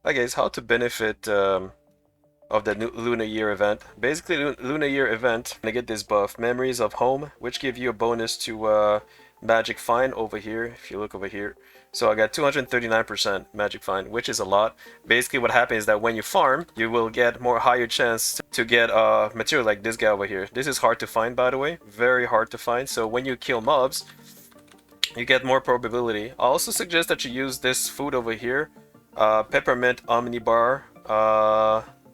Hi guys, how to benefit of the Lunar Year event. Basically, Lunar Year event, gonna get this buff, Memories of Home, which give you a bonus to Magic Find over here, if you look over here. So I got 239% Magic Find, which is a lot. Basically what happens is that when you farm, you will get more higher chance to get material like this guy over here. This is hard to find, by the way, very hard to find. So when you kill mobs, you get more probability. I also suggest that you use this food over here, Peppermint Omnibar.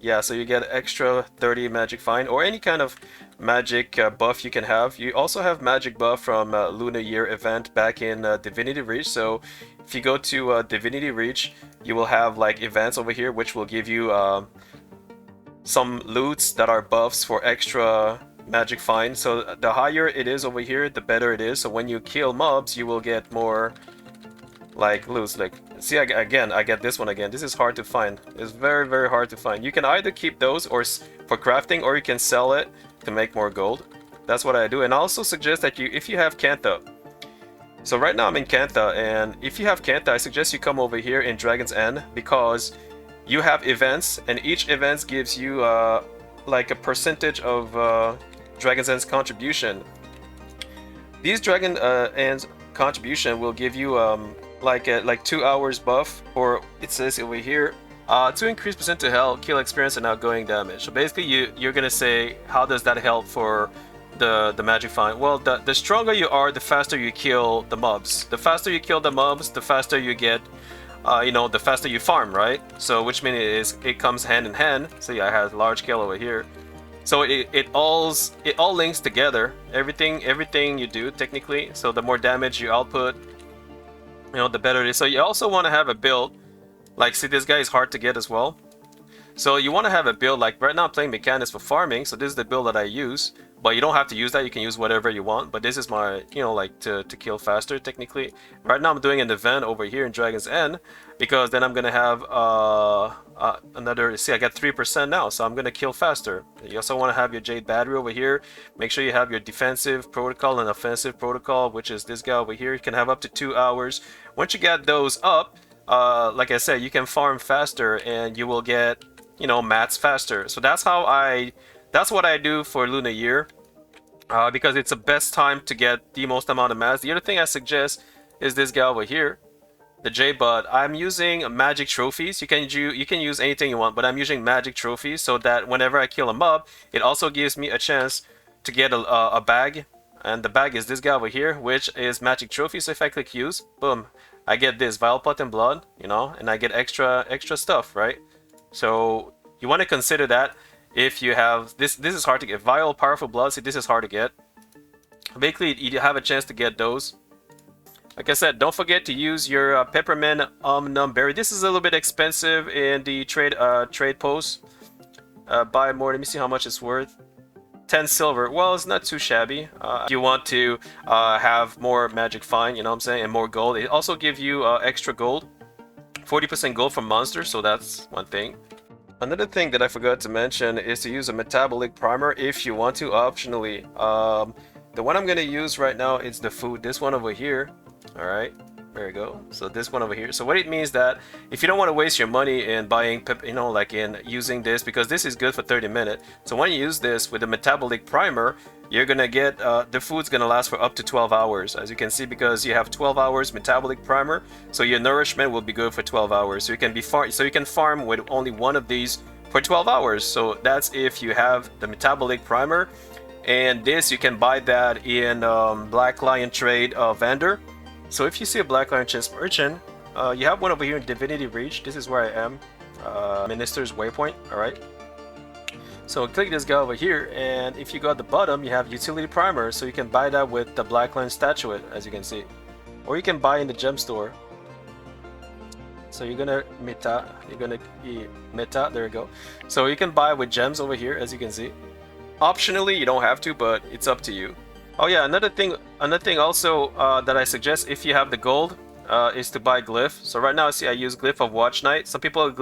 Yeah, so you get extra 30 magic find or any kind of magic buff you can have. You also have magic buff from Lunar Year event back in Divinity Reach. So if you go to Divinity Reach, you will have like events over here which will give you some loots that are buffs for extra magic find. So the higher it is over here, the better it is. So when you kill mobs, you will get more like loots. Like, see, again, I get this one again. This is hard to find. It's very, very hard to find. You can either keep those or for crafting, or you can sell it to make more gold. That's what I do. And I also suggest that you, if you have Kantha. So right now I'm in Kantha, and if you have Kantha, I suggest you come over here in Dragon's End because you have events, and each event gives you like a percentage of Dragon's End's contribution. These Dragon End's contribution will give you like 2 hours buff, or it says over here, to increase percent to health, kill experience, and outgoing damage. So basically, you're gonna say, how does that help for the magic find? Well, the stronger you are, the faster you kill the mobs. The faster you kill the mobs, the faster you get. You know, the faster you farm, right? So which means it comes hand in hand. So yeah, I have large scale over here. So it all links together. Everything you do technically. So the more damage you output, you know, the better it is. So you also want to have a build. Like, see, this guy is hard to get as well. So you want to have a build, like right now I'm playing mechanics for farming, so this is the build that I use. But you don't have to use that, you can use whatever you want. But this is my, you know, like to kill faster technically. Right now I'm doing an event over here in Dragon's End, because then I'm gonna have another, see, I got 3% now, so I'm gonna kill faster. You also want to have your Jade Battery over here. Make sure you have your defensive protocol and offensive protocol, which is this guy over here. You can have up to 2 hours. Once you get those up, like I said, you can farm faster and you will get, you know, mats faster. So that's what I do for Lunar Year, because it's the best time to get the most amount of mats. The other thing I suggest is this guy over here, the J-Bud. I'm using magic trophies. You can use anything you want, but I'm using magic trophies so that whenever I kill a mob, it also gives me a chance to get a bag. And the bag is this guy over here, which is magic trophy. So if I click use, boom, I get this Vile Pot and Blood, you know, and I get extra stuff, right? So you want to consider that if you have this. This is hard to get. Vile Powerful Blood. See, this is hard to get. Basically, you have a chance to get those. Like I said, don't forget to use your Peppermint Omnum Berry. This is a little bit expensive in the trade post. Buy more. Let me see how much it's worth. 10 silver. Well, it's not too shabby. If you want to have more magic find, you know what I'm saying, and more gold. It also gives you extra gold. 40% gold from monsters, so that's one thing. Another thing that I forgot to mention is to use a metabolic primer if you want to, optionally. The one I'm going to use right now is the food, this one over here. Alright, there we go. So this one over here. So what it means that if you don't want to waste your money in buying, you know, like in using this, because this is good for 30 minutes. So when you use this with a metabolic primer, you're gonna get the food's gonna last for up to 12 hours, as you can see, because you have 12 hours metabolic primer, so your nourishment will be good for 12 hours. So you can farm with only one of these for 12 hours. So that's if you have the metabolic primer. And this, you can buy that in Black Lion Trade vendor. So if you see a Black Lion Chest merchant, you have one over here in Divinity Reach. This is where I am, Minister's Waypoint. All right. So click this guy over here, and if you go at the bottom, you have utility primer, so you can buy that with the Black Lion statuette, as you can see, or you can buy in the gem store. So you're gonna meta, there you go. So you can buy with gems over here, as you can see. Optionally, you don't have to, but it's up to you. Oh yeah, another thing also that I suggest if you have the gold, is to buy glyph. So right now, see, I use glyph of Watch Knight. Some people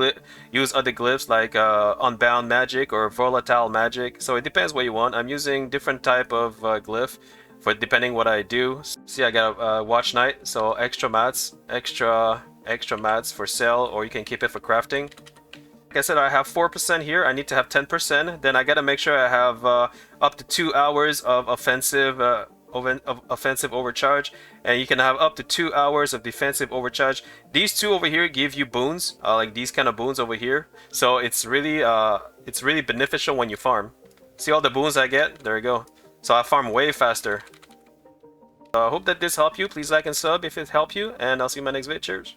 use other glyphs like Unbound Magic or Volatile Magic. So it depends what you want. I'm using different type of glyph for depending what I do. See, I got Watch Knight, so extra mats, extra extra mats for sale, or you can keep it for crafting. Like I said, I have 4% here. I need to have 10%. Then I gotta make sure I have up to 2 hours of offensive offensive overcharge, and you can have up to 2 hours of defensive overcharge. These two over here give you boons, like these kind of boons over here. So it's really beneficial when you farm. See all the boons I get? There you go. So I farm way faster. I hope that this helped you. Please like and sub if it helped you, and I'll see you in my next video. Cheers.